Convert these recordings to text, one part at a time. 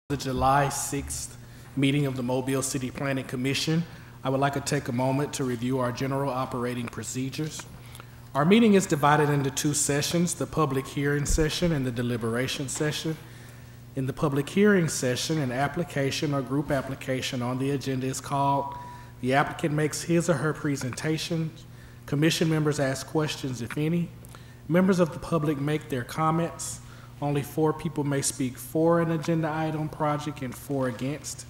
The July 6th meeting of the Mobile City Planning Commission. I would like to take a moment to review our general operating procedures. Our meeting is divided into two sessions, the public hearing session and the deliberation session. In the public hearing session, an application or group application on the agenda is called. The applicant makes his or her presentation. Commission members ask questions, if any. Members of the public make their comments. Only 4 people may speak for an agenda item project and 4 against.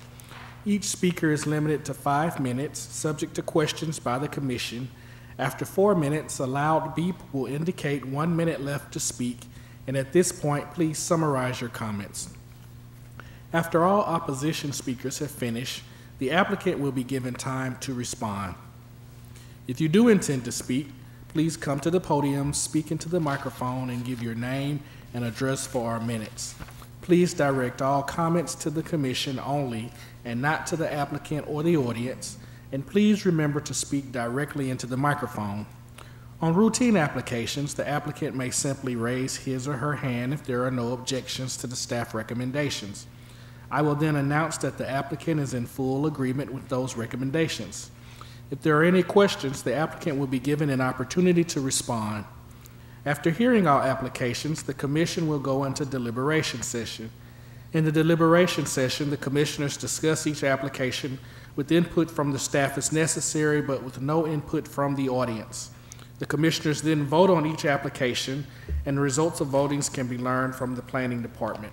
Each speaker is limited to 5 minutes, subject to questions by the commission. After 4 minutes, a loud beep will indicate 1 minute left to speak, and at this point, please summarize your comments. After all opposition speakers have finished, the applicant will be given time to respond. If you do intend to speak, please come to the podium, speak into the microphone, and give your name and address for our minutes. Please direct all comments to the commission only and not to the applicant or the audience, and please remember to speak directly into the microphone. On routine applications, the applicant may simply raise his or her hand if there are no objections to the staff recommendations. I will then announce that the applicant is in full agreement with those recommendations. If there are any questions, the applicant will be given an opportunity to respond. After hearing all applications, the commission will go into deliberation session. In the deliberation session, the commissioners discuss each application with input from the staff as necessary, but with no input from the audience. The commissioners then vote on each application, and the results of votings can be learned from the planning department.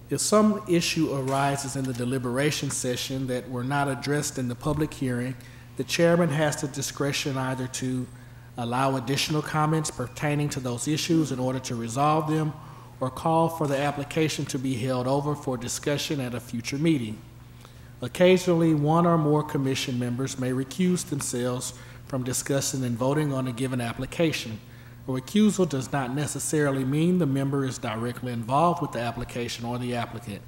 If some issue arises in the deliberation session that were not addressed in the public hearing, the chairman has the discretion either to allow additional comments pertaining to those issues in order to resolve them, or call for the application to be held over for discussion at a future meeting. Occasionally, one or more commission members may recuse themselves from discussing and voting on a given application. A recusal does not necessarily mean the member is directly involved with the application or the applicant.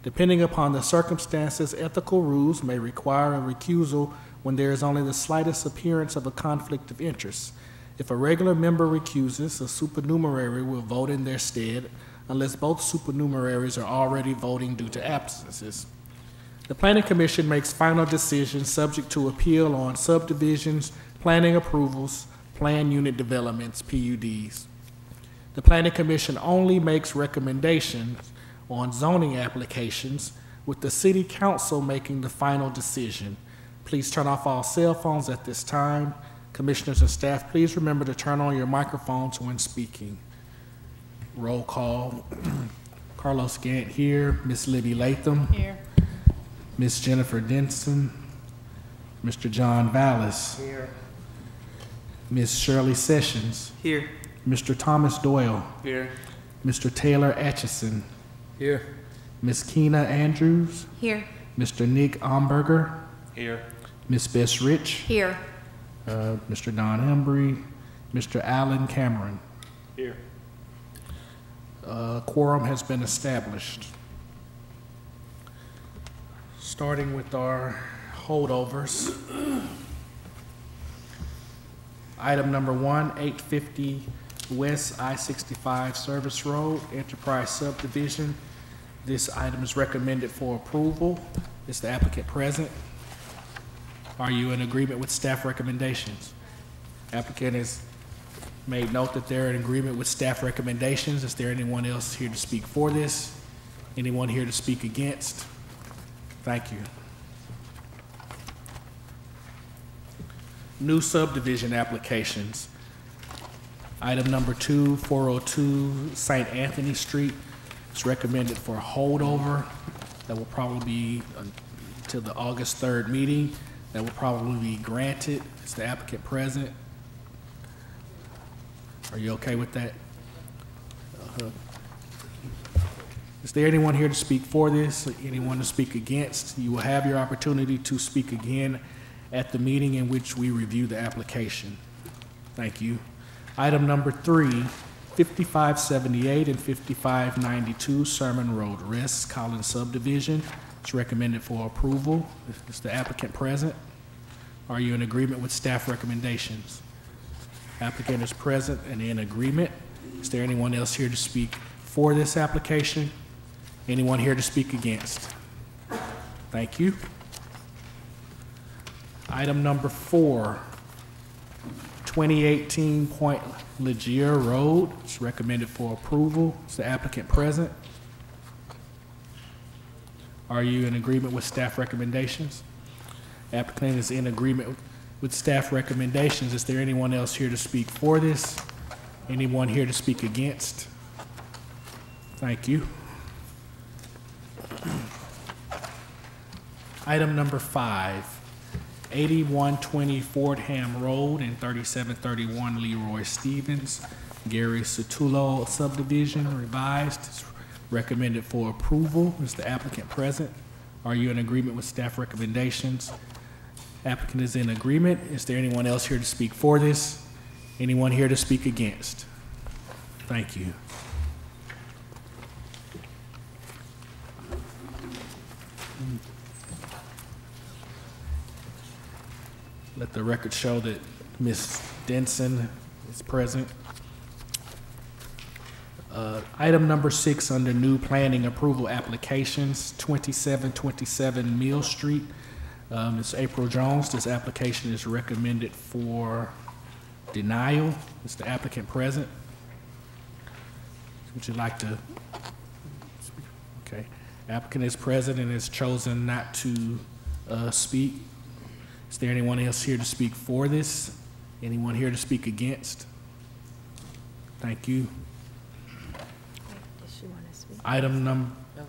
Depending upon the circumstances, ethical rules may require a recusal when there is only the slightest appearance of a conflict of interest. If a regular member recuses, a supernumerary will vote in their stead unless both supernumeraries are already voting due to absences. The Planning Commission makes final decisions subject to appeal on subdivisions, planning approvals, plan unit developments, PUDs. The Planning Commission only makes recommendations on zoning applications, with the City Council making the final decision. Please turn off all cell phones at this time. Commissioners and staff, please remember to turn on your microphones when speaking. Roll call. Carlos Gant here. Miss Libby Latham. Here. Miss Jennifer Denson. Mr. John Vallis. Here. Miss Shirley Sessions. Here. Mr. Thomas Doyle. Here. Mr. Taylor Atchison. Here. Miss Keena Andrews. Here. Mr. Nick Omberger. Here. Miss Bess Rich. Here. Mr. Don Embry. Mr. Alan Cameron. Here. Quorum has been established. Starting with our holdovers. Item number 1, 850 West I-65 Service Road, Enterprise Subdivision. This item is recommended for approval. Is the applicant present? Are you in agreement with staff recommendations? Applicant has made note that they're in agreement with staff recommendations. Is there anyone else here to speak for this? Anyone here to speak against? Thank you. New subdivision applications. Item number 2, 402 St. Anthony Street. It's recommended for a holdover. That will probably be until the August 3rd meeting. That will probably be granted. Is the applicant present? Are you okay with that? Is there anyone here to speak for this? Anyone to speak against? You will have your opportunity to speak again at the meeting in which we review the application. Thank you. Item number 3, 5578 and 5592 Sermon Road West, Collins Subdivision. It's recommended for approval. Is the applicant present? Are you in agreement with staff recommendations? Applicant is present and in agreement. Is there anyone else here to speak for this application? Anyone here to speak against? Thank you. Item number 4, 2018 Point Legier Road. It's recommended for approval. Is the applicant present? Are you in agreement with staff recommendations? Applicant is in agreement with staff recommendations. Is there anyone else here to speak for this? Anyone here to speak against? Thank you. Item number 5, 8120 Fordham Road and 3731 Leroy Stevens, Gary Sotullo subdivision revised. It's recommended for approval. Is the applicant present? Are you in agreement with staff recommendations? Applicant is in agreement. Is there anyone else here to speak for this? Anyone here to speak against? Thank you. Let the record show that Ms. Denson is present. Item number 6 under new planning approval applications, 2727 Mill Street. Ms. April Jones, this application is recommended for denial. Is the applicant present? Would you like to speak? Okay. Applicant is present and has chosen not to speak. Is there anyone else here to speak for this? Anyone here to speak against? Thank you. Does she want to speak? Item number, I thought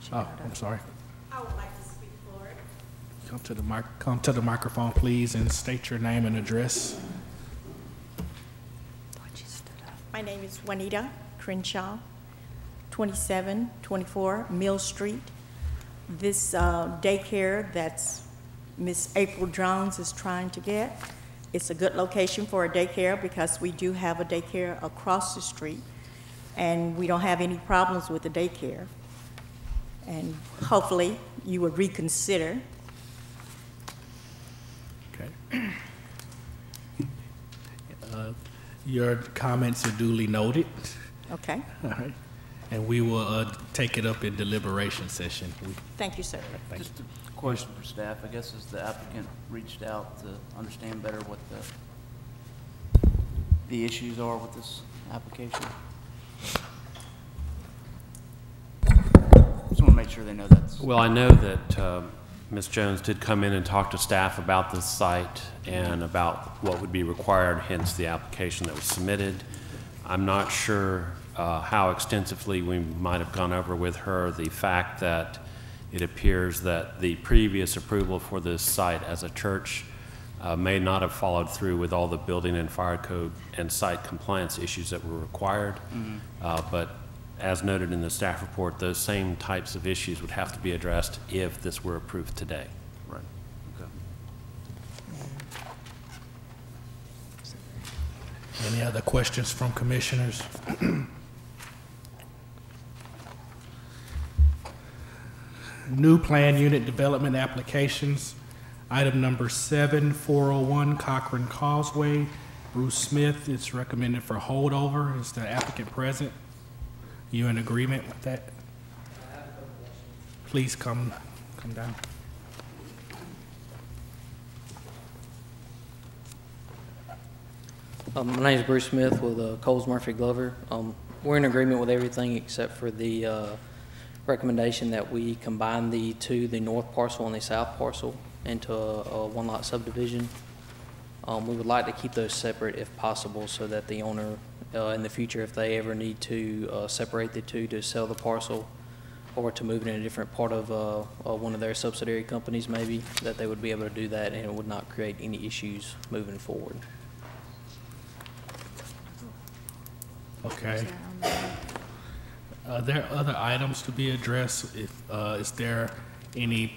she oh, got I'm up. sorry. I would like to speak for it. Come to the microphone, please, and state your name and address. Thought she stood up. My name is Juanita Crenshaw, 2724 Mill Street. This daycare that's Miss April Jones is trying to get, it's a good location for a daycare because we do have a daycare across the street and we don't have any problems with the daycare. And hopefully you would reconsider. Okay. Your comments are duly noted. Okay, All right. And we will take it up in deliberation session. thank you, sir. Thank you. Just a question for staff, I guess, has the applicant reached out to understand better what the issues are with this application? Just want to make sure they know that's. Well, I know that Ms. Jones did come in and talk to staff about the site and about what would be required, hence the application that was submitted. I'm not sure how extensively we might have gone over with her the fact that it appears that the previous approval for this site as a church may not have followed through with all the building and fire code and site compliance issues that were required. But as noted in the staff report, those same types of issues would have to be addressed if this were approved today. Right, okay. Any other questions from commissioners? New plan unit development applications. Item number 7, 401 Cochran Causeway. Bruce Smith is recommended for holdover. Is the applicant present? You in agreement with that? Please come down. My name is Bruce Smith with Coles Murphy Glover. We're in agreement with everything except for the recommendation that we combine the two, the north parcel and the south parcel, into a one-lot subdivision. We would like to keep those separate if possible so that the owner, in the future, if they ever need to separate the two to sell the parcel or to move it in a different part of one of their subsidiary companies maybe, that they would be able to do that and it would not create any issues moving forward. Okay. Are there other items to be addressed? Is there any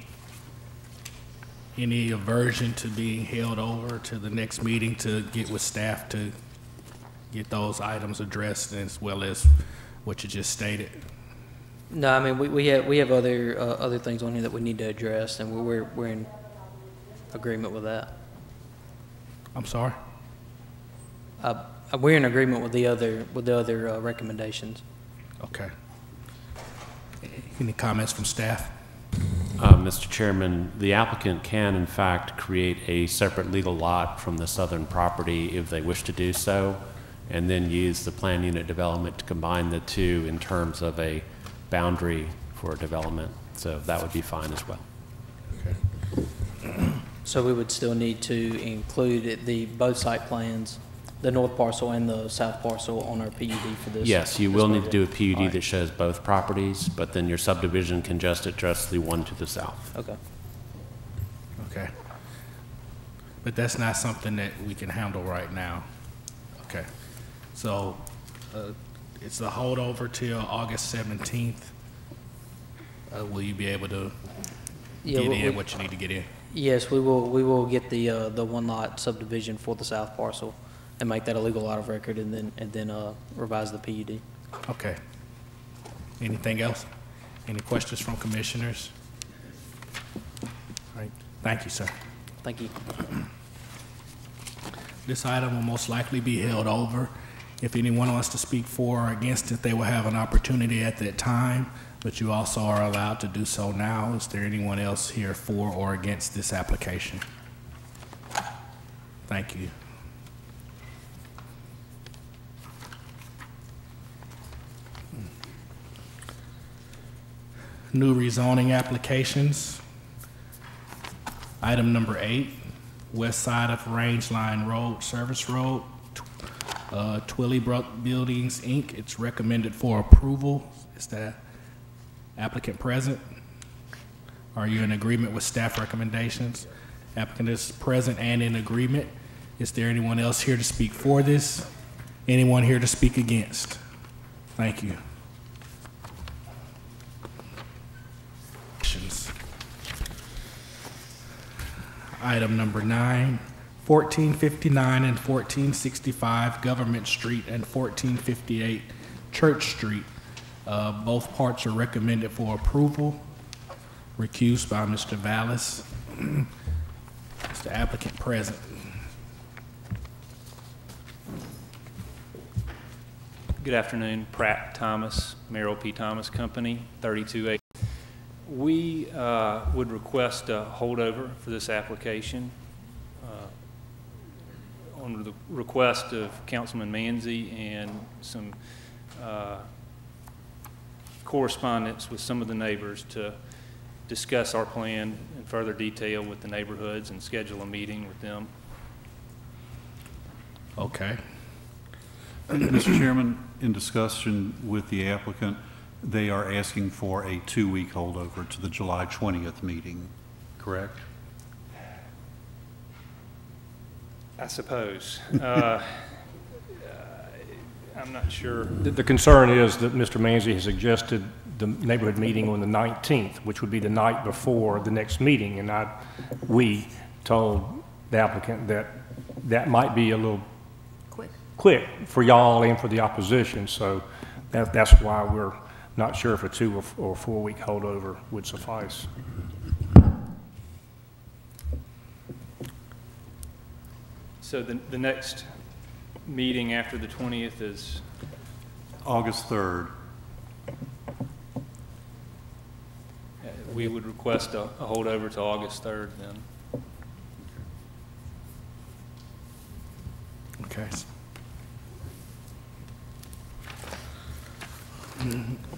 aversion to being held over to the next meeting to get with staff to get those items addressed as well as what you just stated? No, I mean, we have other things on here that we need to address, and we're in agreement with that. I'm sorry? We're in agreement with the other recommendations. Okay. Any comments from staff? Mr. Chairman, the applicant can in fact create a separate legal lot from the southern property if they wish to do so, and then use the plan unit development to combine the two in terms of a boundary for development. So that would be fine as well. So we would still need to include both site plans, the north parcel and the south parcel on our PUD for this? Yes, you will need to do a All PUD right. that shows both properties, but then your subdivision can just address the one to the south. Okay. Okay. But that's not something that we can handle right now. Okay. So, it's a holdover till August 17th. Will you be able to Yeah, get we- in what you need to get in? Yes, we will get the one lot subdivision for the south parcel and make that a legal lot of record and then revise the PUD. Okay. Anything else? Any questions from commissioners? All right. Thank you, sir. Thank you. This item will most likely be held over. If anyone wants to speak for or against it, they will have an opportunity at that time, but you also are allowed to do so now. Is there anyone else here for or against this application? Thank you. New rezoning applications. Item number 8, west side of Range Line Road, Service Road, Twilly Brook Buildings, Inc. It's recommended for approval. Is the applicant present? Are you in agreement with staff recommendations? Applicant is present and in agreement. Is there anyone else here to speak for this? Anyone here to speak against? Thank you. Item number 9, 1459 and 1465 Government Street and 1458 Church Street. Both parts are recommended for approval. Recused by Mr. Vallis. Is the applicant present? Good afternoon, Pratt Thomas, Merrill P. Thomas Company, 32A. We would request a holdover for this application on the request of Councilman Manzi and some correspondence with some of the neighbors to discuss our plan in further detail with the neighborhoods and schedule a meeting with them. Okay. Mr. Chairman, in discussion with the applicant, they are asking for a 2-week holdover to the July 20th meeting, correct? I suppose. I'm not sure. The concern is that Mr. Manzi has suggested the neighborhood meeting on the 19th, which would be the night before the next meeting, and we told the applicant that that might be a little quick for y'all and for the opposition, so that's why we're not sure if a 2 or 4 week holdover would suffice. So the next meeting after the 20th is? August 3rd. We would request a holdover to August 3rd then. Okay.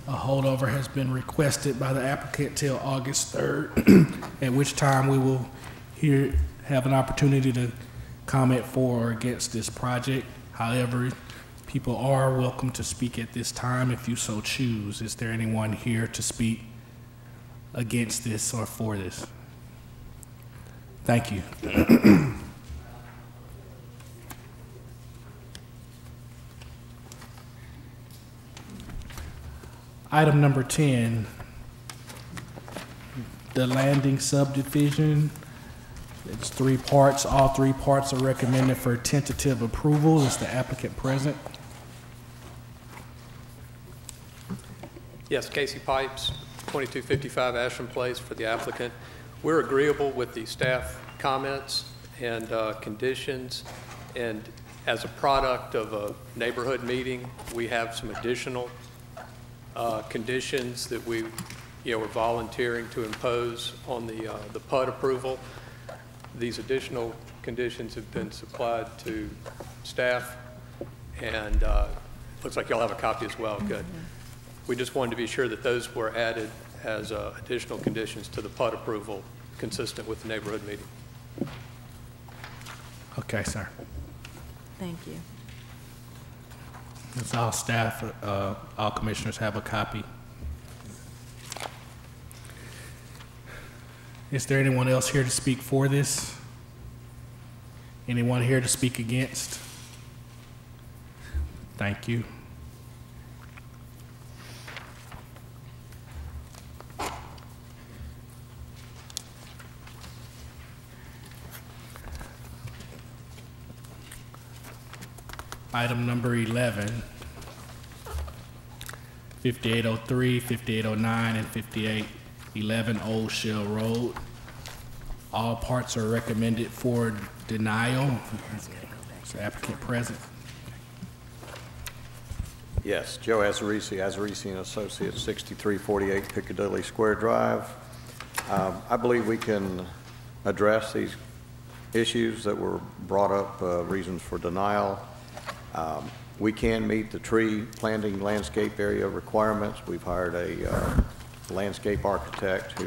A holdover has been requested by the applicant till August 3rd, at which time we will have an opportunity to comment for or against this project. However, people are welcome to speak at this time if you so choose. Is there anyone here to speak against this or for this? Thank you. Item number 10, the landing subdivision. It's 3 parts. All 3 parts are recommended for tentative approval. Is the applicant present? Yes, Casey Pipes, 2255 Ashland Place for the applicant. We're agreeable with the staff comments and conditions, and as a product of a neighborhood meeting, we have some additional conditions that we we're volunteering to impose on the PUD approval. These additional conditions have been supplied to staff, and looks like y'all have a copy as well. Good. We just wanted to be sure that those were added as additional conditions to the PUD approval consistent with the neighborhood meeting. Okay, sir. Thank you. It's all staff, all commissioners have a copy. Is there anyone else here to speak for this? Anyone here to speak against? Thank you. Item number 11, 5803, 5809, and 5811 Old Shell Road. All parts are recommended for denial. Is the applicant present? Yes, Joe Azarisi, Azarisi and Associates, 6348 Piccadilly Square Drive. I believe we can address these issues that were brought up, reasons for denial. We can meet the tree planting landscape area requirements. We've hired a landscape architect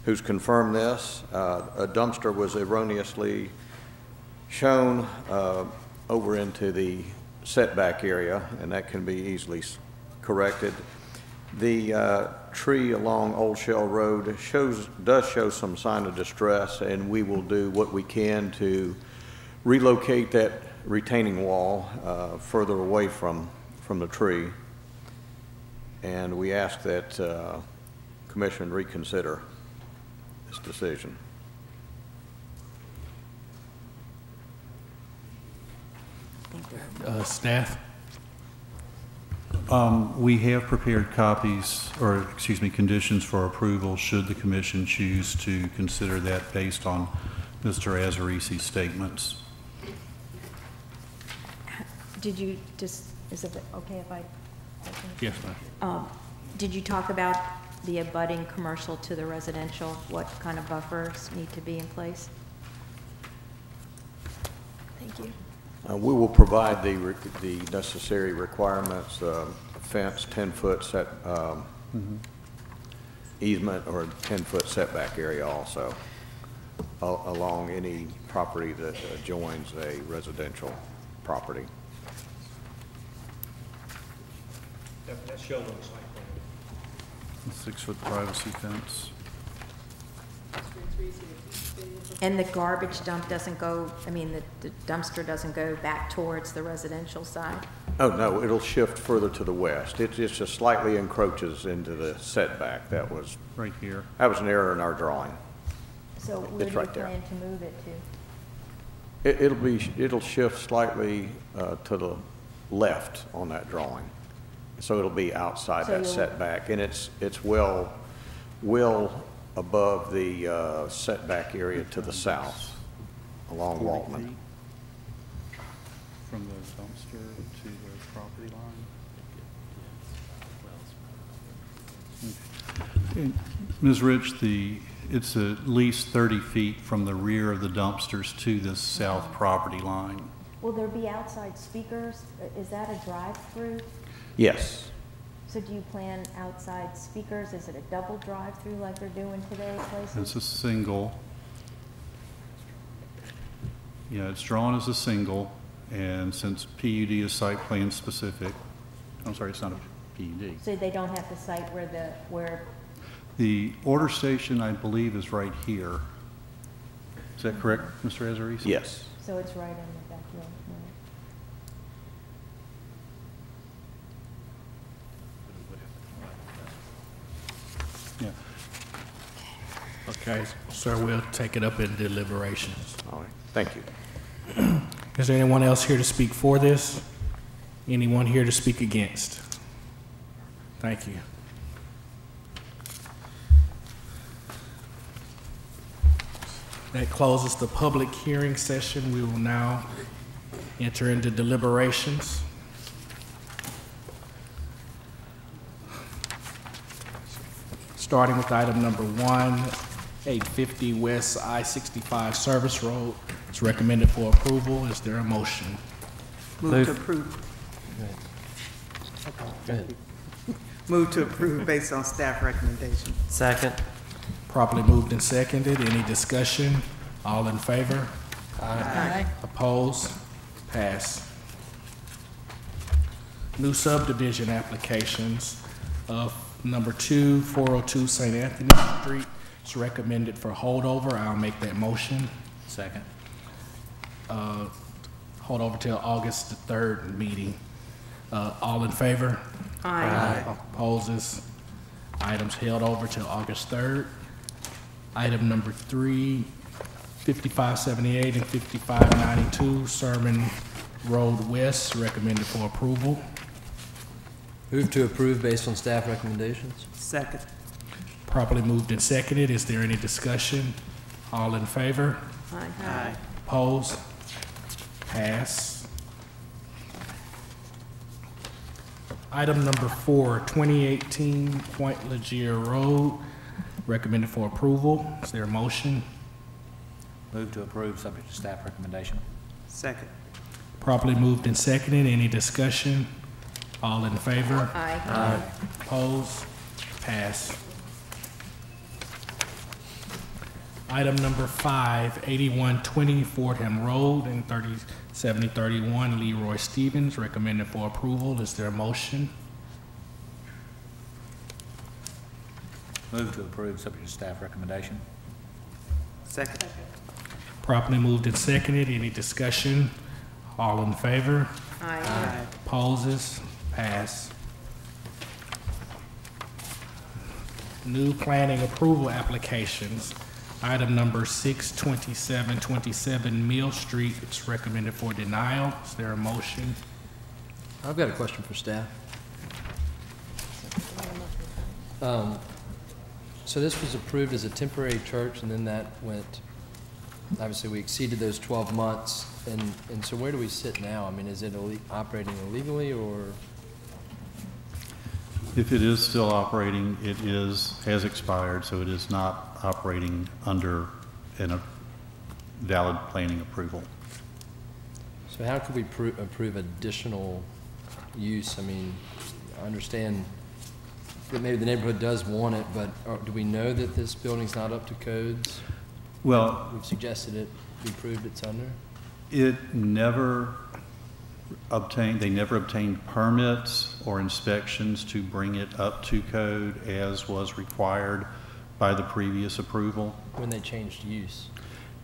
who's confirmed this. A dumpster was erroneously shown over into the setback area, and that can be easily corrected. The tree along Old Shell Road does show some sign of distress, and we will do what we can to relocate that retaining wall further away from the tree. And we ask that Commission reconsider this decision. Staff? We have prepared copies, or excuse me, conditions for approval should the commission choose to consider that based on Mr. Azarisi's statements. Did you just, is it okay if I? Yes, ma'am. Did you talk about the abutting commercial to the residential? What kind of buffers need to be in place? Thank you. We will provide the necessary requirements, fence, 10-foot set easement, or 10-foot setback area also, along any property that adjoins a residential property. That's shown on the site plan. 6-foot privacy fence. And the garbage dump doesn't go, I mean, the dumpster doesn't go back towards the residential side? Oh, no, it'll shift further to the west. It just slightly encroaches into the setback. That was Right here. That was an error in our drawing. So where do you right there. plan to move it to? It'll shift slightly to the left on that drawing. So it'll be outside that setback, and it's well above the setback area to the south along 40 Waltman. feet from the dumpster to the property line. And Ms. Rich, it's at least 30 feet from the rear of the dumpsters to this south property line. Will there be outside speakers? Is that a drive-through? Yes. So do you plan outside speakers? Is it a double drive-through like they're doing today places? It's a single. Yeah, it's drawn as a single, and since PUD is site plan specific, I'm sorry, it's not a PUD. So they don't have to cite where The order station, I believe, is right here. Is that correct, Mr. Azarisi? Yes. so it's right in the backyard. Yeah. Okay, sir, we'll take it up in deliberations. All right. Thank you. Is there anyone else here to speak for this? Anyone here to speak against? Thank you. That closes the public hearing session. We will now enter into deliberations. Starting with item number 1, 850 West I-65 Service Road. It's recommended for approval. Is there a motion? Move to approve. Go ahead. Move to approve based on staff recommendation. Second. Properly moved and seconded. Any discussion? All in favor? Aye. Opposed? Pass. New subdivision applications of number 2, 402 St. Anthony Street. It's recommended for holdover. I'll make that motion. Second. Hold over till August the 3rd meeting. All in favor? Aye. Opposes? Items held over till August 3rd. Item number 3, 5578 and 5592 Sermon Road West, recommended for approval. Move to approve based on staff recommendations. Second. Properly moved and seconded. Is there any discussion? All in favor? Aye. Opposed? Pass. Item number 4, 2018 Point Legier Road, recommended for approval. Is there a motion? Move to approve, subject to staff recommendation. Second. Properly moved and seconded. Any discussion? All in favor? Aye. Opposed? Pass. Item number 5, 8120 Fordham Road and 7031 Leroy Stevens, recommended for approval. Is there a motion? Move to approve, subject to staff recommendation. Second. Properly moved and seconded. Any discussion? All in favor? Aye. Opposes? Pass. New planning approval applications. Item number 62727 Mill Street. It's recommended for denial. Is there a motion? I've got a question for staff. So this was approved as a temporary church, and then that went, obviously we exceeded those 12 months, and so where do we sit now? I mean, is it operating illegally, or? If it is still operating, it has expired, so it is not operating under a valid planning approval. So how could we approve additional use? I mean, I understand that maybe the neighborhood does want it, but do we know that this building's not up to codes? Well, We've suggested it be proved it's under? they never obtained permits or inspections to bring it up to code as was required by the previous approval. When they changed use?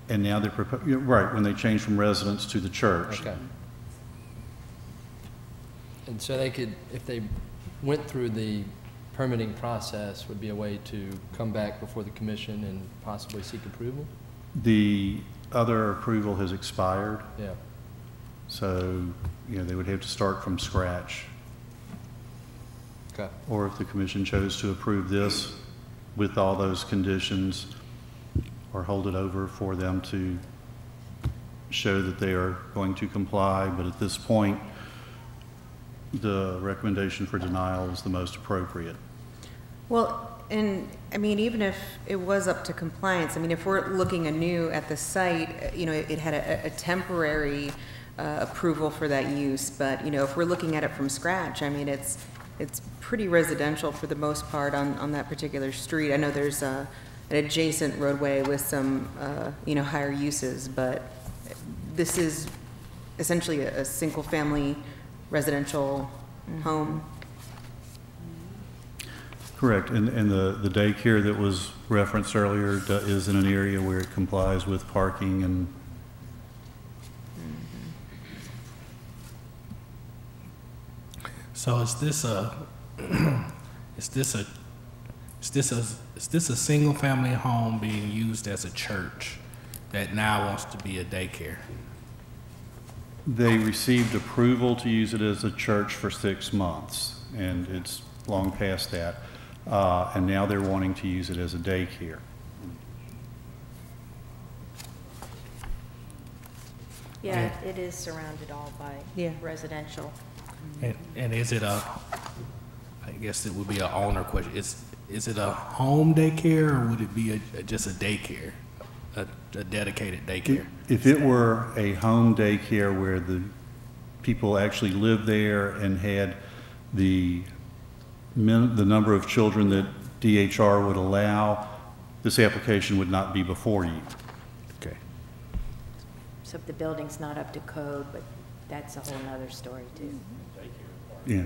And now they're, right, when they changed from residence to the church. Okay. And so they could, if they went through the permitting process, would be a way to come back before the commission and possibly seek approval? The other approval has expired, Yeah. so, they would have to start from scratch. Okay. Or if the commission chose to approve this with all those conditions, or hold it over for them to show that they are going to comply. But at this point, the recommendation for denial is the most appropriate. Well, and, I mean, even if it was up to compliance, I mean, if we're looking anew at the site, it had a temporary approval for that use, but, if we're looking at it from scratch, I mean, it's pretty residential for the most part on that particular street. I know there's an adjacent roadway with some, higher uses, but this is essentially a single-family residential home. Correct, and the daycare that was referenced earlier is in an area where it complies with parking and So is this a single family home being used as a church that now wants to be a daycare? they received approval to use it as a church for 6 months, and it's long past that. And now they're wanting to use it as a daycare. Yeah, it is surrounded all by Yeah. residential. And is it I guess it would be an owner question. is it a home daycare or would it be just a daycare, a dedicated daycare? If it were a home daycare where the people actually lived there and had the number of children that DHR would allow, this application would not be before you. Okay. So if the building's not up to code, but that's a whole nother story too. Yeah.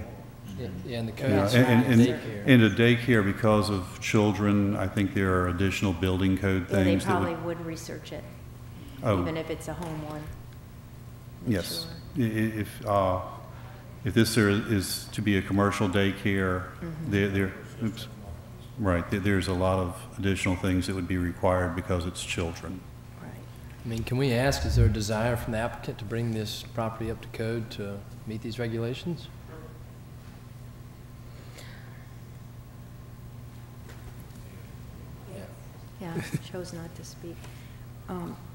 Yeah, and the code Yeah, is daycare. and a daycare, because of children, I think there are additional building code Yeah, they things that probably would. would research it, Oh. even if it's a home one. Yes. If this is to be a commercial daycare, oops, right, there's a lot of additional things that would be required because it's children. I mean, can we ask, is there a desire from the applicant to bring this property up to code to meet these regulations? Yeah, chose not to speak.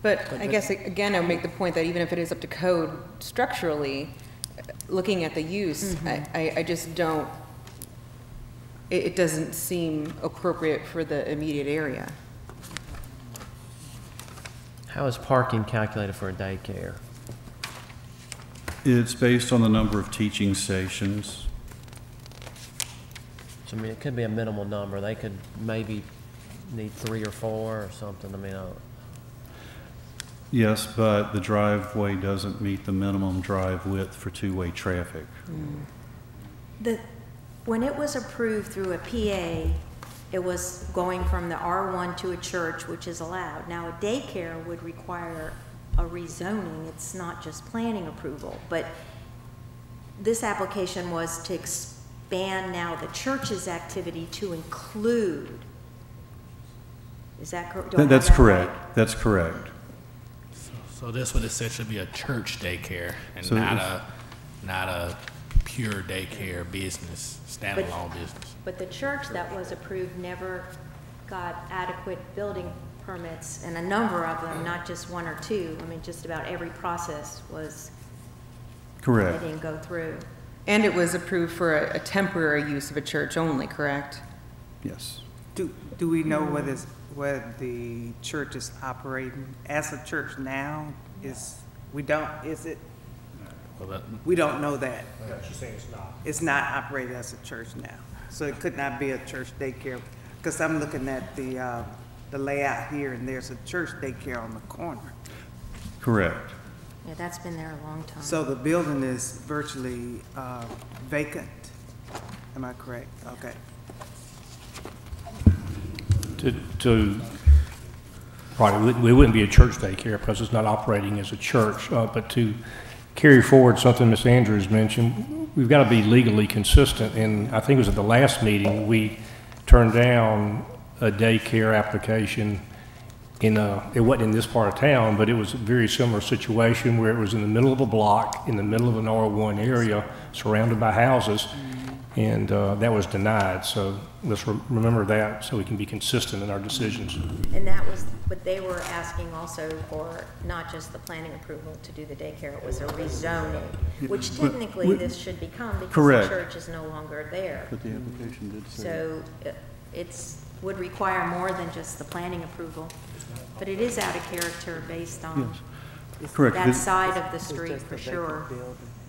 But I guess, again, I would make the point that even if it is up to code structurally, looking at the use, I just don't, it doesn't seem appropriate for the immediate area. How is parking calculated for a daycare? It's based on the number of teaching stations. So, I mean, it could be a minimal number. They could maybe need 3 or 4 or something. I mean, Yes, but the driveway doesn't meet the minimum drive width for two-way traffic. When it was approved through a PA, it was going from the R1 to a church, which is allowed. Now, a daycare would require a rezoning. It's not just planning approval. But this application was to expand now the church's activity to include. Is that correct? That's correct. That's correct. So this would essentially be a church daycare and So not a pure daycare business, standalone business. But the church that was approved never got adequate building permits, and a number of them, not just 1 or 2. I mean, just about every process was. Correct. They didn't go through. And it was approved for a temporary use of a church only, correct? Yes. Do we know whether the church is operating as a church now? We don't know that. She's saying it's not. It's not operated as a church now. So it could not be a church daycare, because I'm looking at the layout here, and there's a church daycare on the corner. Correct. Yeah, that's been there a long time. So the building is virtually vacant. Am I correct? Okay. Right, it wouldn't be a church daycare because it's not operating as a church, but to carry forward something Ms. Andrews mentioned, we've got to be legally consistent, and I think it was at the last meeting, we turned down a daycare application it wasn't in this part of town, but it was a very similar situation where it was in the middle of a block, in the middle of an R1 area, surrounded by houses, and that was denied. So let's remember that so we can be consistent in our decisions. And that was, but they were asking also for not just the planning approval to do the daycare, it was a rezoning, which technically this should become because Correct. the church is no longer there. But the application did say. So would require more than just the planning approval, but it is out of character based on Correct. that side of the street for sure.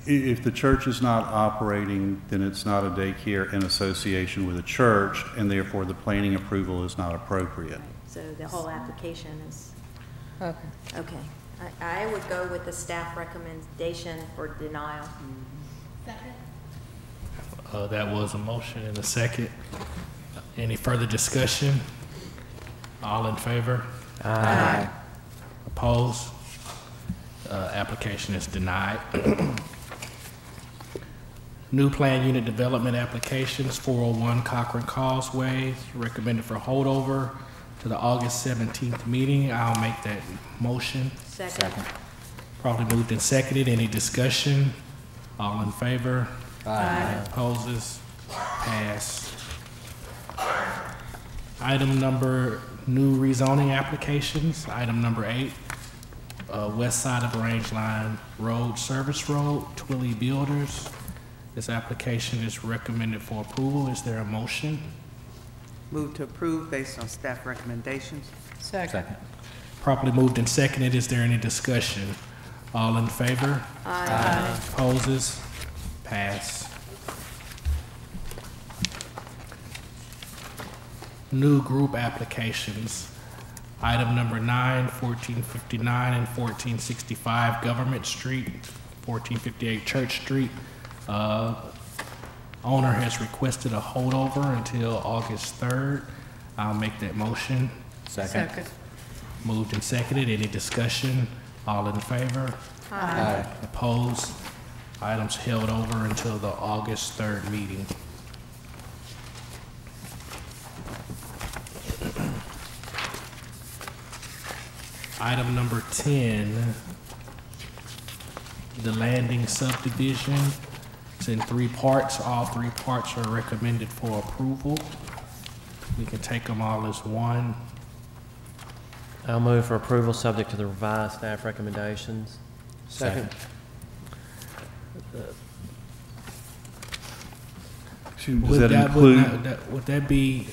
If the church is not operating, then it's not a daycare in association with a church, and therefore the planning approval is not appropriate. So the whole application is, Okay. okay. I would go with the staff recommendation for denial. That was a motion and a second. Any further discussion? All in favor? Aye. Opposed? Application is denied. New plan unit development applications, 401 Cochran Causeway, recommended for holdover to the August 17th meeting. I'll make that motion. Second. Probably moved and seconded. Any discussion? All in favor? Aye. Opposes? Pass. Item number, new rezoning applications. Item number 8, west side of Range Line Road, Service Road, Twilly Builders. This application is recommended for approval. Is there a motion? Move to approve based on staff recommendations. Second. Properly moved and seconded. Is there any discussion? All in favor? Aye. Opposes? Pass. New group applications. Item number 9, 1459 and 1465 Government Street, 1458 Church Street. Owner has requested a holdover until August 3rd. I'll make that motion. Second. Moved and seconded. Any discussion? All in favor? Aye. Opposed? Items held over until the August 3rd meeting. Item number 10, the Landing subdivision. It's in 3 parts. All 3 parts are recommended for approval. We can take them all as one. I'll move for approval subject to the revised staff recommendations. Second. Does that include? Would that be,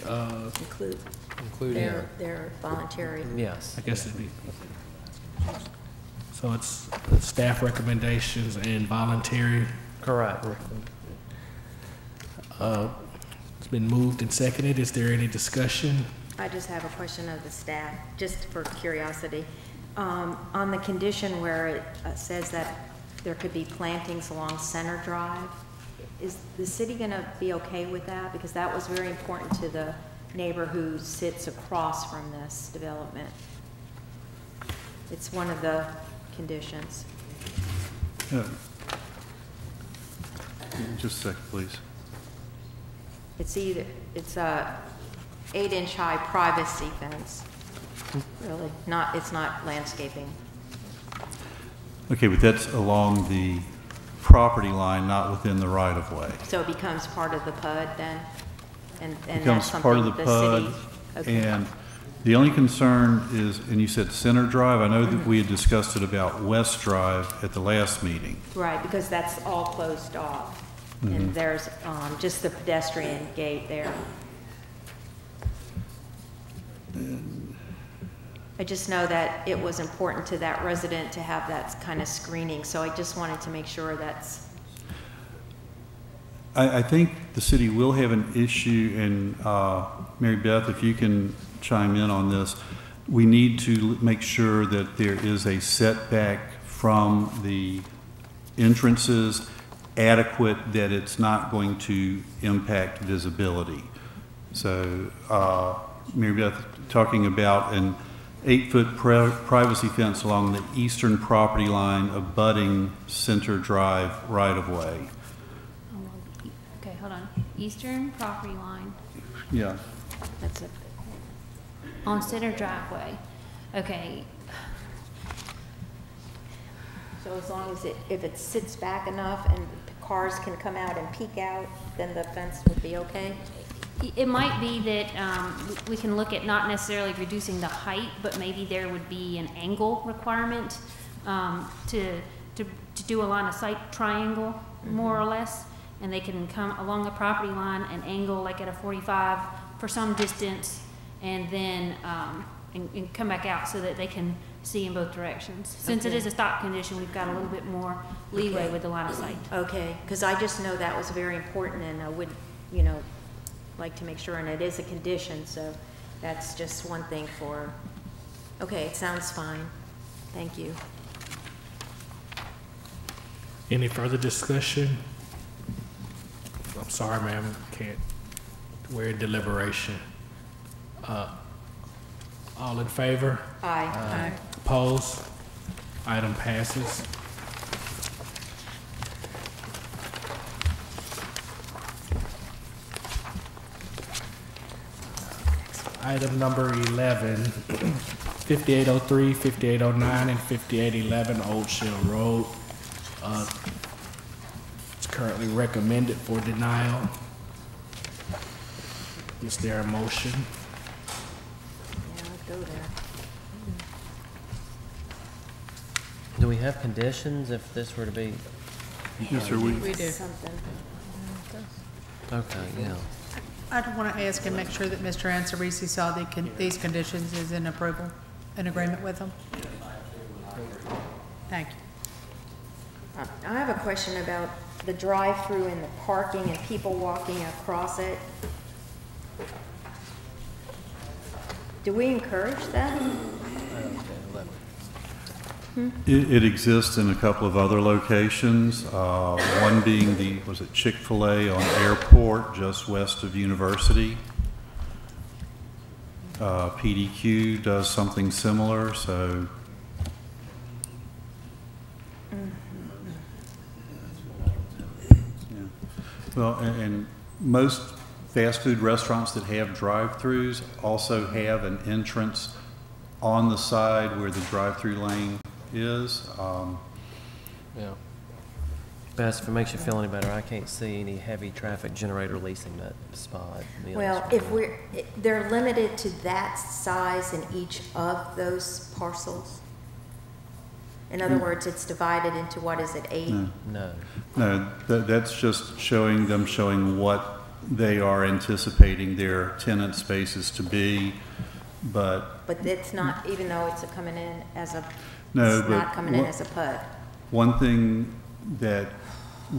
Including, They're voluntary. Yes. I guess it'd be, so it's staff recommendations and voluntary. Correct. It's been moved and seconded. Is there any discussion? I just have a question of the staff, just for curiosity. On the condition where it says that there could be plantings along Center Drive, is the city going to be okay with that? Because that was very important to the neighbor who sits across from this development. It's one of the conditions. Just a second, please. It's a 8-inch high privacy fence. Really, it's not landscaping. Okay, but that's along the property line, not within the right-of-way. So it becomes part of the PUD then? And Becomes that's something part of the the PUD. city. Okay. And the only concern is, and you said Center Drive, I know that we had discussed it about West Drive at the last meeting. Right, because that's all closed off. And there's just the pedestrian gate there. I just know that it was important to that resident to have that kind of screening, so I just wanted to make sure that's... I think the city will have an issue, and Mary Beth, if you can chime in on this, we need to make sure that there is a setback from the entrances adequate, that it's not going to impact visibility. So, Mary Beth, talking about an 8-foot privacy fence along the eastern property line abutting Center Drive right-of-way. Okay, hold on. Eastern property line Yeah. That's it. on Center Driveway. Okay, So as long as if it sits back enough and cars can come out and peek out, then the fence would be okay? it might be that we can look at not necessarily reducing the height, but maybe there would be an angle requirement to do a line of sight triangle, more or less, and they can come along the property line and angle like at a 45 for some distance, and then and come back out so that they can see in both directions. Since it is a stop condition, we've got a little bit more leeway with the line of sight. Okay, because I just know that was very important, and I would, like to make sure, and it is a condition, so that's just one thing for, okay, it sounds fine. Thank you. Any further discussion? I'm sorry, ma'am, can't. We're in deliberation. All in favor? Aye. Opposed? Item passes. Item number 11, 5803, 5809, and 5811 Old Shell Road. It's currently recommended for denial. Is there a motion? Yeah, let's go there. Do we have conditions if this were to be? Yes, sir, we do. Something. Okay, yeah. I'd want to ask and make sure that Mr. Ansarisi saw these conditions is in approval, in agreement with them. Thank you. I have a question about the drive-through and the parking and people walking across it. Do we encourage that? It exists in a couple of other locations, one being was it Chick-fil-A on Airport, just west of University. PDQ does something similar, so. Yeah. Well, and most fast food restaurants that have drive-throughs also have an entrance on the side where the drive-through lane is. Yeah. Bess, if it makes you feel any better, I can't see any heavy traffic generator leasing that spot. to be Well, honest with if you. they're limited to that size in each of those parcels? In other words, it's divided into, what is it, 8? No. No, that's just showing what they are anticipating their tenant spaces to be, but. But it's not, even though it's coming in as a, No, it's but not coming in as a PUD. one thing that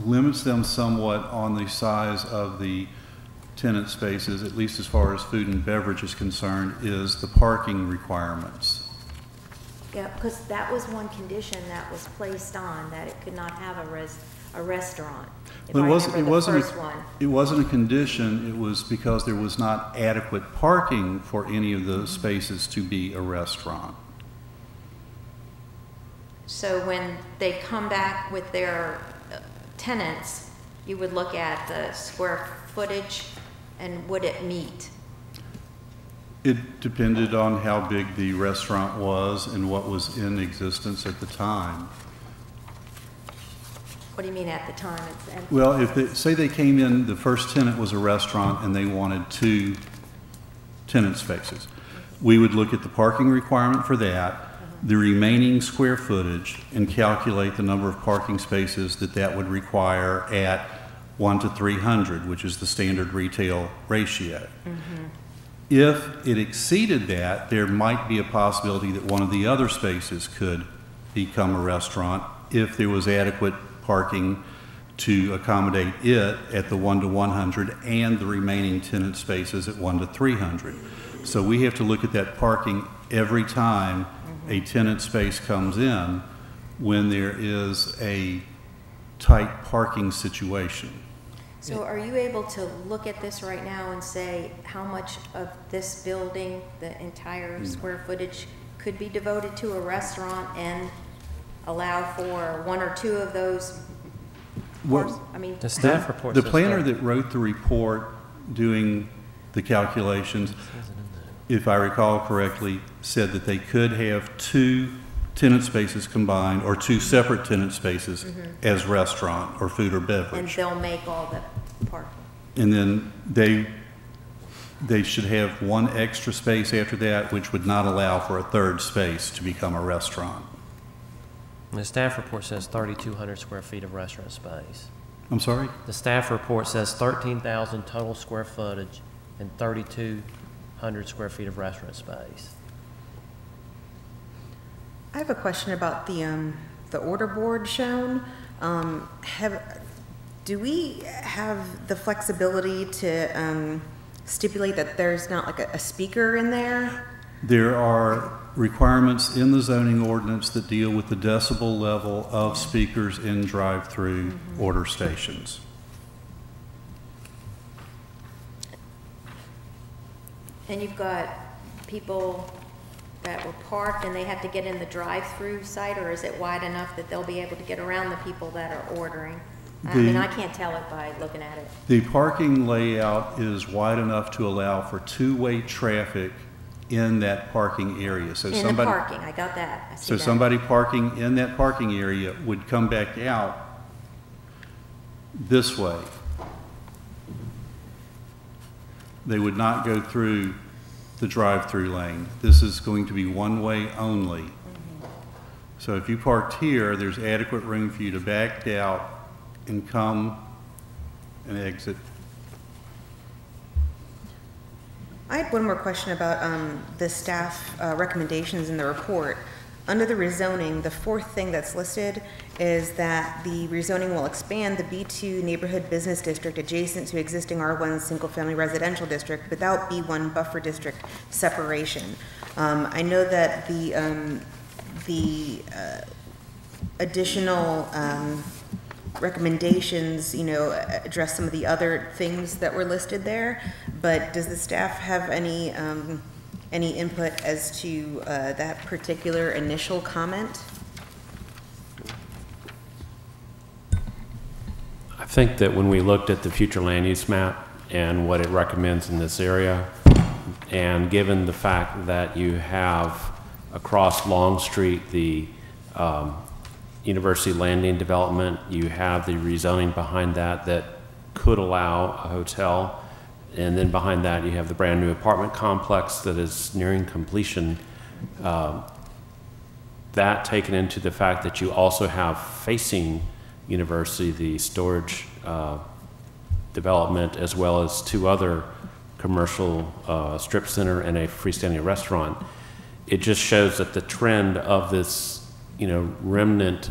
limits them somewhat on the size of the tenant spaces, at least as far as food and beverage is concerned, is the parking requirements. Yeah, because that was one condition that was placed on, that it could not have a restaurant. If I remember the first one. It wasn't a condition, it was because there was not adequate parking for any of those spaces to be a restaurant. So when they come back with their tenants, you would look at the square footage and would it meet? It depended on how big the restaurant was and what was in existence at the time. What do you mean at the time? Well, if they, say they came in, the first tenant was a restaurant and they wanted 2 tenant spaces, we would look at the parking requirement for that, the remaining square footage, and calculate the number of parking spaces that would require at 1 to 300, which is the standard retail ratio. If it exceeded that, there might be a possibility that one of the other spaces could become a restaurant if there was adequate parking to accommodate it at the 1 to 100 and the remaining tenant spaces at 1 to 300. So we have to look at that parking every time a tenant space comes in when there is a tight parking situation. So are you able to look at this right now and say how much of this building, the entire square footage, could be devoted to a restaurant and allow for 1 or 2 of those? I mean, The staff report The says planner that. that wrote the report doing the calculations, if I recall correctly, said that they could have 2 tenant spaces combined or 2 separate tenant spaces as restaurant or food or beverage. and they'll make all the parking. And then they should have 1 extra space after that, which would not allow for a 3rd space to become a restaurant. The staff report says 3,200 square feet of restaurant space. I'm sorry? The staff report says 13,000 total square footage and 3,200 square feet of restaurant space. I have a question about the order board shown. Do we have the flexibility to stipulate that there's not like a speaker in there? There are requirements in the zoning ordinance that deal with the decibel level of speakers in drive-through order stations. And you've got people that were parked and they have to get in the drive-through site, or is it wide enough that they'll be able to get around the people that are ordering? I mean, I can't tell it by looking at it. The parking layout is wide enough to allow for 2-way traffic in that parking area. So In the somebody, parking, I got that. I see so that. somebody parking in that parking area would come back out this way. They would not go through the drive-through lane. This is going to be one-way only. So if you parked here, there's adequate room for you to back out and come and exit. I had one more question about the staff recommendations in the report. Under the rezoning, the fourth thing that's listed is that the rezoning will expand the B2 neighborhood business district adjacent to existing R1 single-family residential district without B1 buffer district separation. I know that the additional recommendations, address some of the other things that were listed there, but does the staff have any input as to that particular initial comment? I think that when we looked at the future land use map and what it recommends in this area, and given the fact that you have across Long Street the University Landing development, you have the rezoning behind that could allow a hotel, and then behind that you have the brand new apartment complex that is nearing completion. That taken into the fact that you also have facing University the storage development, as well as two other commercial strip center and a freestanding restaurant, it just shows that the trend of this remnant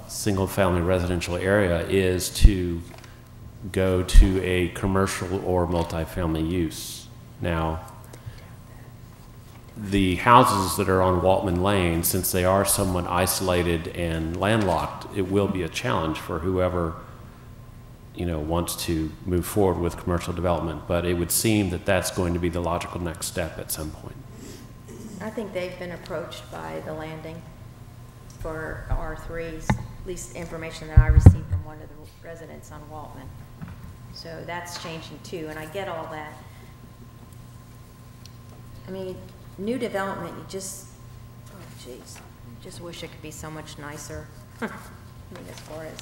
single-family residential area is to go to a commercial or multifamily use. Now, the houses that are on Waltman Lane, since they are somewhat isolated and landlocked, it will be a challenge for whoever wants to move forward with commercial development. But it would seem that that's going to be the logical next step at some point. I think they've been approached by the landing for R3s, at least information that I received from one of the residents on Waltman. So that's changing too, and I get all that. I mean, new development, you just, oh geez, just wish it could be so much nicer. I mean, as far as.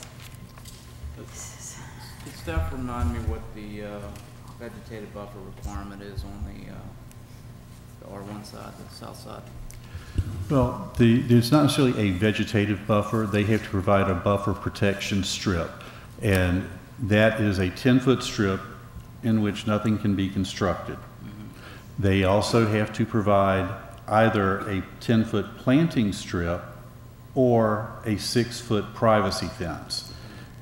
Could staff remind me what the vegetative buffer requirement is on the R1 side, the south side? Well, there's not necessarily a vegetative buffer. They have to provide a buffer protection strip, and that is a 10-foot strip in which nothing can be constructed. They also have to provide either a 10-foot planting strip or a 6-foot privacy fence.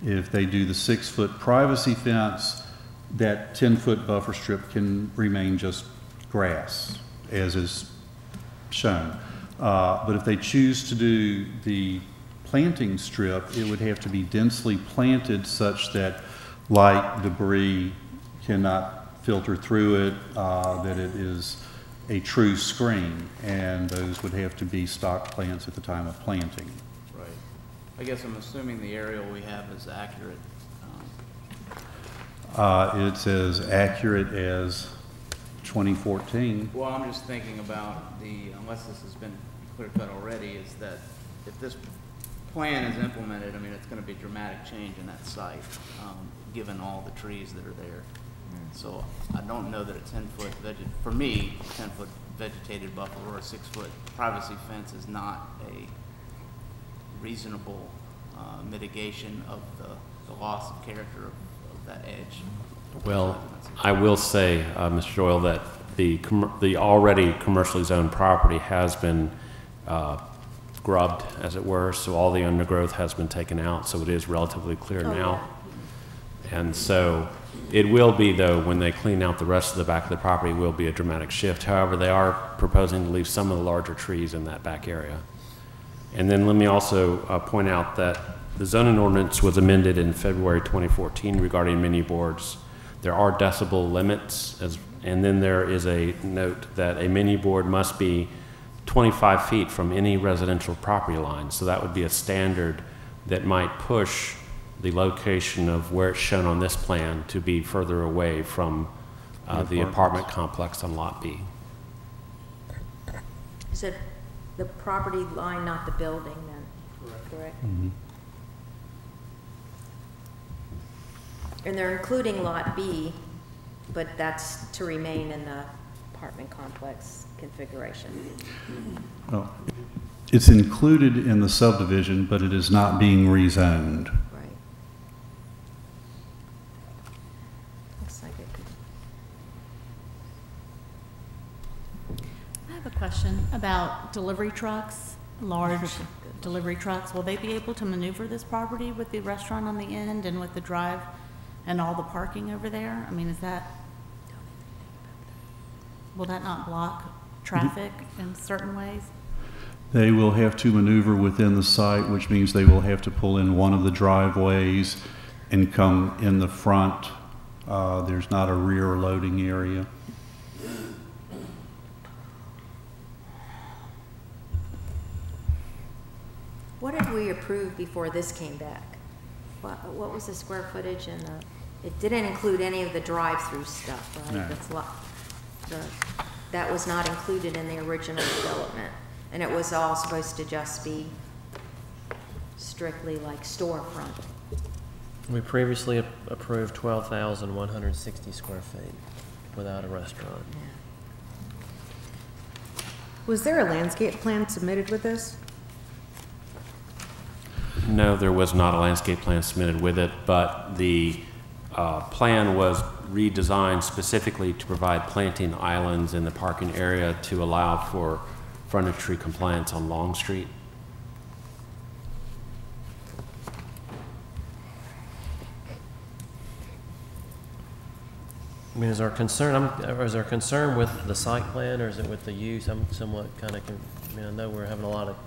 If they do the 6-foot privacy fence, that 10-foot buffer strip can remain just grass, as is shown. But if they choose to do the planting strip, it would have to be densely planted such that light, debris cannot filter through it, that it is a true screen, and those would have to be stock plants at the time of planting. Right. I guess I'm assuming the aerial we have is accurate. It's as accurate as 2014. Well, I'm just thinking about unless this has been clear cut already, is that if this plan is implemented, I mean, it's going to be a dramatic change in that site, given all the trees that are there. So I don't know that a 10-foot, for me, 10-foot vegetated buffer or a 6-foot privacy fence is not a reasonable mitigation of the loss of character of that edge. Well, I will say, Mr. Doyle, that the already commercially zoned property has been grubbed, as it were, so all the undergrowth has been taken out, so it is relatively clear now. Yeah. And so it will be, though, when they clean out the rest of the back of the property, will be a dramatic shift. However, they are proposing to leave some of the larger trees in that back area. And then let me also point out that the zoning ordinance was amended in February 2014 regarding mini boards. There are decibel limits, and then there is a note that a mini board must be 25 feet from any residential property line. So that would be a standard that might push the location of where it's shown on this plan to be further away from the apartment complex on Lot B. Is it the property line, not the building then? Correct. Mm-hmm. And they're including Lot B, but that's to remain in the apartment complex configuration. Well, it's included in the subdivision, but it is not being rezoned. Right. Looks like it could. I have a question about delivery trucks, large delivery trucks. Will they be able to maneuver this property with the restaurant on the end and with the drive and all the parking over there? I mean, will that not block traffic in certain ways? They will have to maneuver within the site, which means they will have to pull in one of the driveways and come in the front. There's not a rear loading area. What did we approve before this came back? What was the square footage and it didn't include any of the drive-through stuff, right? No. That was not included in the original development. And it was all supposed to just be strictly like storefront. We previously approved 12,160 square feet without a restaurant. Was there a landscape plan submitted with this? No, there was not a landscape plan submitted with it, but the plan was redesigned specifically to provide planting islands in the parking area to allow for frontage tree compliance on Long Street. I mean, is our concern with the site plan, or is it with the use? I'm somewhat kind of, I mean, I know we're having a lot of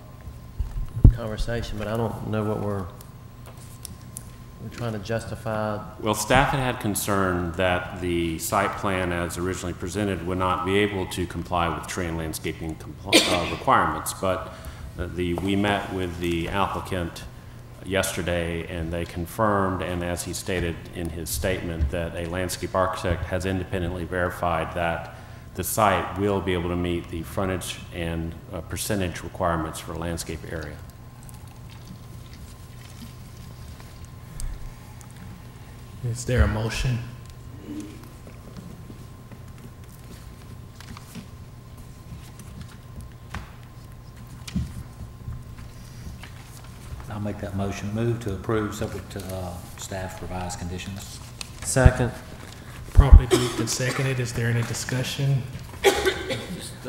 conversation, but I don't know what we're trying to justify. Well, staff had concern that the site plan as originally presented would not be able to comply with tree and landscaping requirements, but we met with the applicant yesterday and they confirmed, and as he stated in his statement, that a landscape architect has independently verified that the site will be able to meet the frontage and percentage requirements for landscape area. Is there a motion? I'll make that motion. Move to approve subject to staff's revised conditions. Second. Properly moved and seconded. Is there any discussion? Just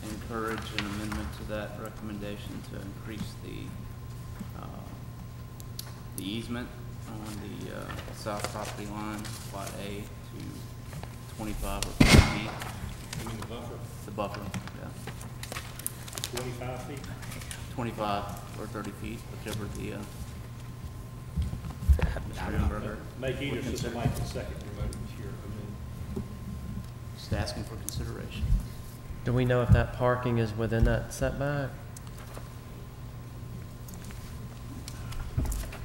encourage an amendment to that recommendation to increase the easement on the south property line, lot A, to 25 or 30 feet. You mean the buffer? The buffer, yeah. 25 feet? 25 or 30 feet, whichever the Make either system like the second remote here. Just asking for consideration. Do we know if that parking is within that setback?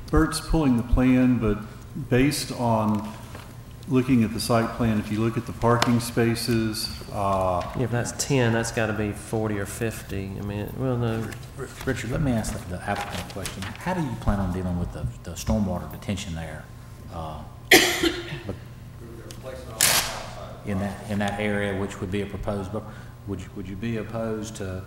Bert's pulling the plan, but based on looking at the site plan, if you look at the parking spaces, If that's 10, that's got to be 40 or 50. I mean, well, no. Richard, let me ask the applicant a question. How do you plan on dealing with the stormwater detention there? In that area, which would be a proposed, but would you be opposed to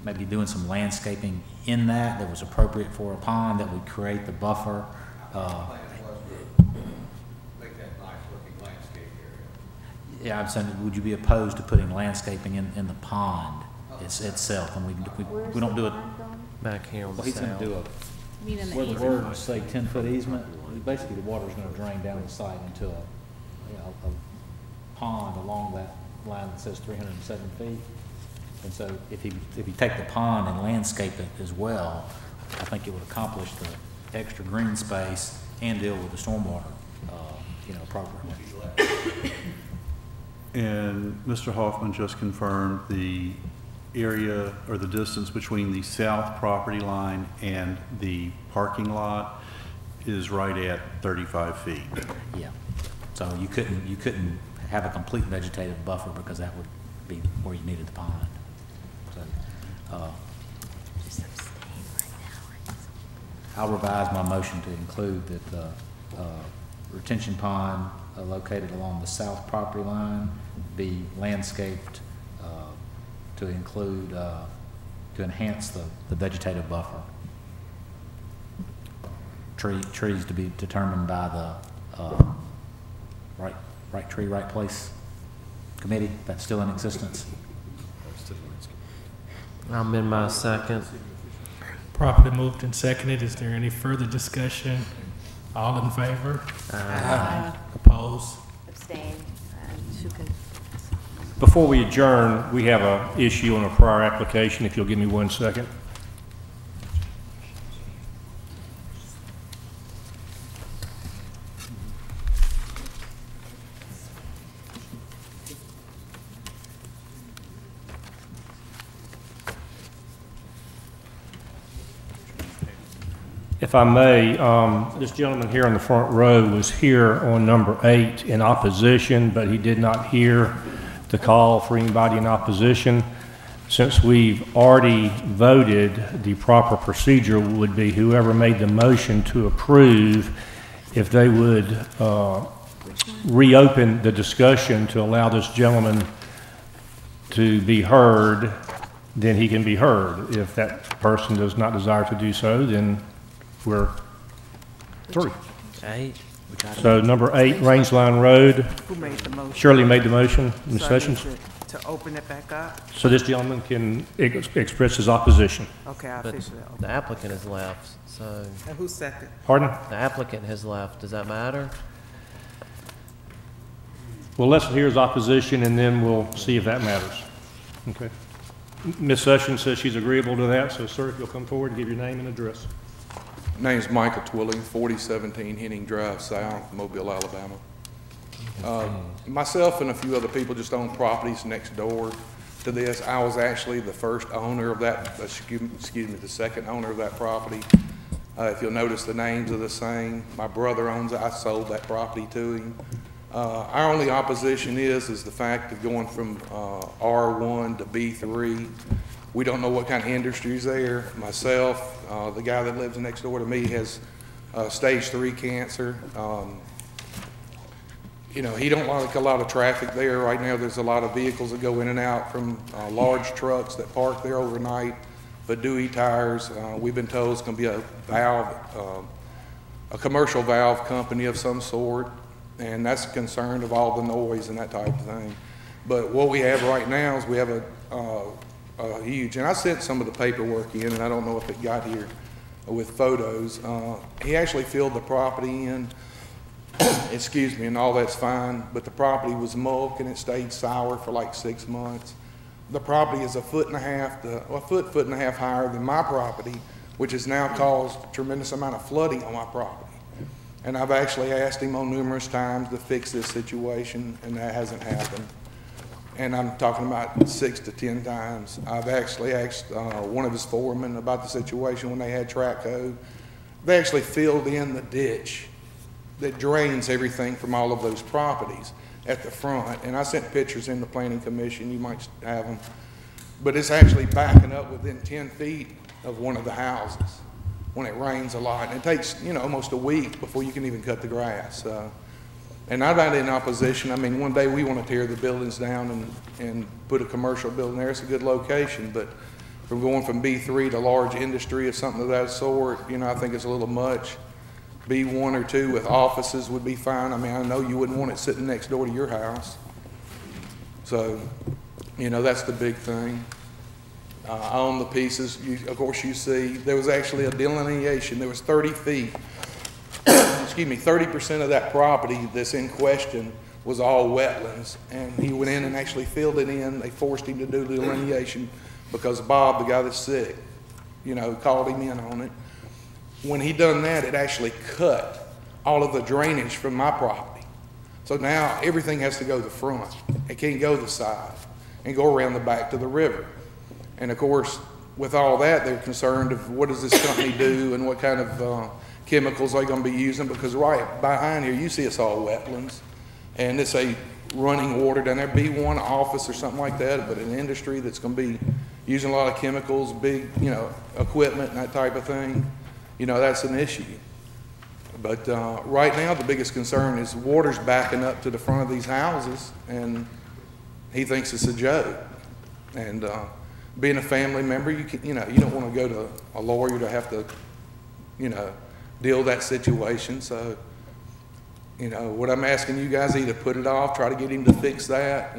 maybe doing some landscaping in that was appropriate for a pond that would create the buffer? Yeah, I'm saying, would you be opposed to putting landscaping in the pond itself? And we don't do it back here on the Well, he's going south. to do where the words say 10-foot easement. Basically, the water's going to drain down the site into a pond along that line that says 307 feet. And so if you take the pond and landscape it as well, I think it would accomplish the extra green space and deal with the stormwater, appropriately. and Mr. Hoffman just confirmed the area or the distance between the south property line and the parking lot is right at 35 feet. Yeah. So you couldn't have a complete vegetative buffer because that would be where you needed the pond. So, I'll revise my motion to include that the retention pond located along the south property line be landscaped to include, to enhance the vegetative buffer. Trees to be determined by the right tree, right place committee, that's still in existence. I'll amend my second. Properly moved and seconded. Is there any further discussion? All in favor? Opposed? Abstain. Before we adjourn, we have an issue on a prior application, if you'll give me 1 second. If I may, this gentleman here in the front row was here on number 8 in opposition, but he did not hear the call for anybody in opposition. Since we've already voted, the proper procedure would be whoever made the motion to approve, if they would reopen the discussion to allow this gentleman to be heard, then he can be heard. If that person does not desire to do so, then we're through. 8. So number 8, Rangeline Road. Who made the motion? Shirley made the motion. Ms. So I need Sessions? to open it back up? So this gentleman can express his opposition. Okay, I But officially open. the applicant has left, so. And who's second? Pardon? The applicant has left. Does that matter? Well, let's hear his opposition, and then we'll see if that matters. Okay. Ms. Sessions says she's agreeable to that, so sir, if you'll come forward and give your name and address. Name's Michael Twilling, 4017 Henning Drive South, Mobile, Alabama. Myself and a few other people just own properties next door to this. I was actually the first owner of that, excuse me, the second owner of that property. If you'll notice, the names are the same. My brother owns it. I sold that property to him. Our only opposition is the fact of going from R1 to B3. We don't know what kind of industry's there. Myself, the guy that lives next door to me has stage 3 cancer. You know, he don't like a lot of traffic there. Right now, there's a lot of vehicles that go in and out from large trucks that park there overnight. But Dewey Tires, we've been told it's going to be a valve, a commercial valve company of some sort, and that's concerned of all the noise and that type of thing. But what we have right now is we have a huge, and I sent some of the paperwork in, and I don't know if it got here with photos. He actually filled the property in, excuse me, and all that's fine, but the property was muck and it stayed sour for like 6 months. The property is a foot and a half higher than my property, which has now caused a tremendous amount of flooding on my property. And I've actually asked him on numerous times to fix this situation, and that hasn't happened. And I'm talking about 6 to 10 times. I've actually asked one of his foremen about the situation when they had track code. They actually filled in the ditch that drains everything from all of those properties at the front. And I sent pictures in the Planning Commission, you might have them. But it's actually backing up within 10 feet of one of the houses when it rains a lot. And it takes, you know, almost a week before you can even cut the grass. And I'm not in opposition. I mean, one day we want to tear the buildings down and put a commercial building there. It's a good location, but from going from B3 to large industry or something of that sort, you know, I think it's a little much. B1 or 2 with offices would be fine. I mean, I know you wouldn't want it sitting next door to your house. So, you know, that's the big thing. I own the pieces. Of course, you see, there was actually a delineation. There was 30 feet. Excuse me, 30% of that property that's in question was all wetlands, and he went in and actually filled it in. They forced him to do the delineation because Bob, the guy that's sick, you know, called him in on it. When he done that, it actually cut all of the drainage from my property. So now everything has to go to the front. It can't go to the side and go around the back to the river. And of course, with all that, they're concerned of what does this company do and what kind of chemicals they're going to be using, because right behind here, you see it's all wetlands. And it's a running water down there, B1 office or something like that, but an industry that's going to be using a lot of chemicals, big, you know, equipment and that type of thing. You know, that's an issue. But right now, the biggest concern is water's backing up to the front of these houses, and he thinks it's a joke. And being a family member, you don't want to go to a lawyer to have to, you know, deal with that situation. So You know, what I'm asking you guys, either put it off, try to get him to fix that,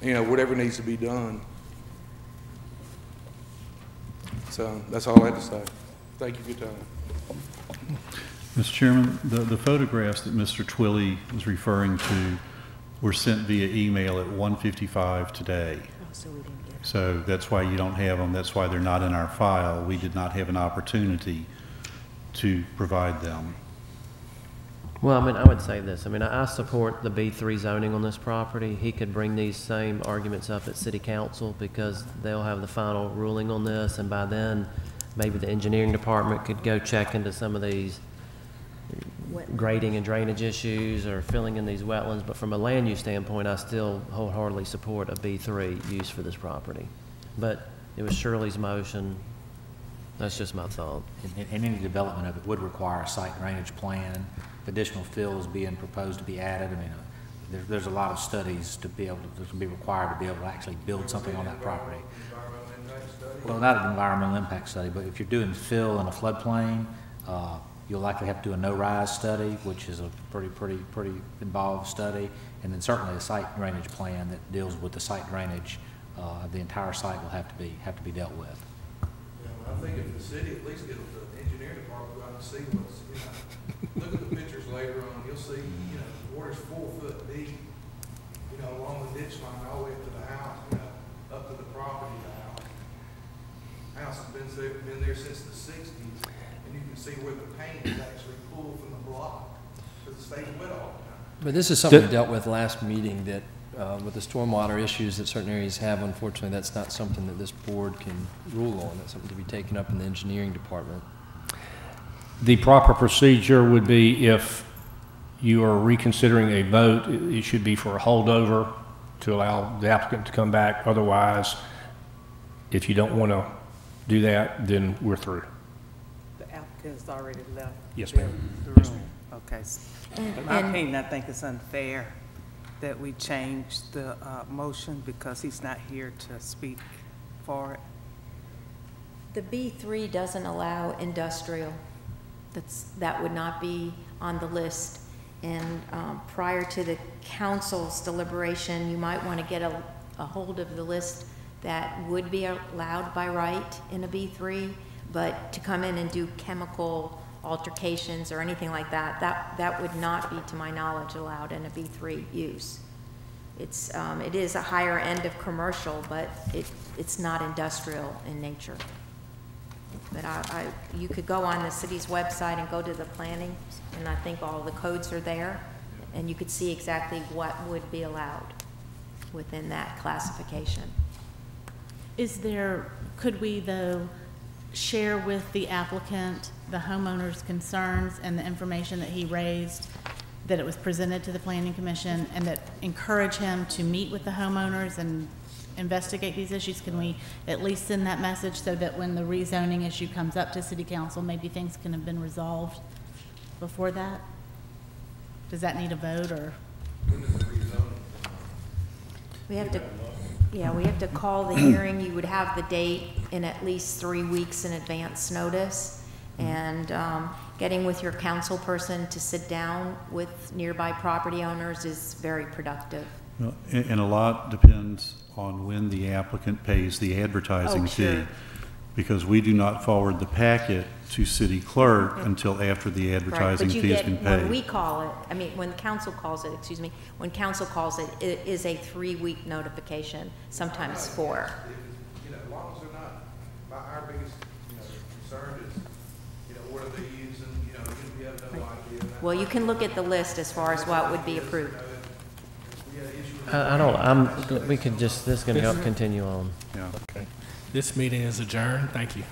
whatever needs to be done. So that's all I had to say. Thank you for your time. Mr. Chairman, the photographs that Mr. Twilley was referring to were sent via email at 1:55 today. So that's why you don't have them. That's why they're not in our file. We did not have an opportunity to provide them. Well, I mean, I would say this. I mean, I support the B3 zoning on this property. He could bring these same arguments up at City Council because they'll have the final ruling on this, and by then, maybe the engineering department could go check into some of these grading and drainage issues or filling in these wetlands. But from a land use standpoint, I still wholeheartedly support a B3 use for this property. But it was Shirley's motion. That's just my thought. And any development of it would require a site drainage plan, additional fills being proposed to be added. I mean, there's a lot of studies to be required to be able to actually build something on that property. Well, not an environmental impact study, but if you're doing fill in a floodplain, you'll likely have to do a no-rise study, which is a pretty involved study, and then certainly a site drainage plan that deals with the site drainage of the entire site will have to be dealt with. I think if the city at least get the engineering department go out and see what's, look at the pictures later on, you'll see, the water's 4 foot deep, along the ditch line all the way up to the house, up to the property of the house. House has been there since the 60s, and you can see where the paint is actually pulled from the block, because it stays wet all the time. But this is something we dealt with last meeting, that with the stormwater issues that certain areas have, unfortunately, that's not something that this board can rule on. That's something to be taken up in the engineering department. The proper procedure would be, if you are reconsidering a vote, it should be for a holdover to allow the applicant to come back. Otherwise, if you don't want to do that, then we're through. The applicant's already left. Yes, ma'am. The Yes, room. Okay. In my opinion, I think it's unfair that we change the motion because he's not here to speak for it. The B3 doesn't allow industrial. That would not be on the list. And prior to the council's deliberation, you might want to get a hold of the list that would be allowed by right in a B3, but to come in and do chemical altercations or anything like that, that would not be, to my knowledge, allowed in a B3 use. It is a higher end of commercial, but it's not industrial in nature. But you could go on the city's website and go to the planning, and I think all the codes are there, and you could see exactly what would be allowed within that classification. Could we, though, share with the applicant the homeowner's concerns and the information that he raised, that it was presented to the Planning Commission, and that encourage him to meet with the homeowners and investigate these issues? Can we at least send that message so that when the rezoning issue comes up to City Council, maybe things can have been resolved before that? Does that need a vote, or? We have to call the hearing. You would have the date in at least 3 weeks in advance notice, and getting with your council person to sit down with nearby property owners is very productive. Well, and a lot depends on when the applicant pays the advertising fee, because we do not forward the packet to city clerk until after the advertising fee has been paid. When we call it, when council calls it, when council calls it, it is a 3-week notification, sometimes 4. As long as they're not, our biggest, concern is, what are they using, we have no idea. Well, you can look at the list as far as what would be approved. We could just, this is going to continue on. This meeting is adjourned. Thank you.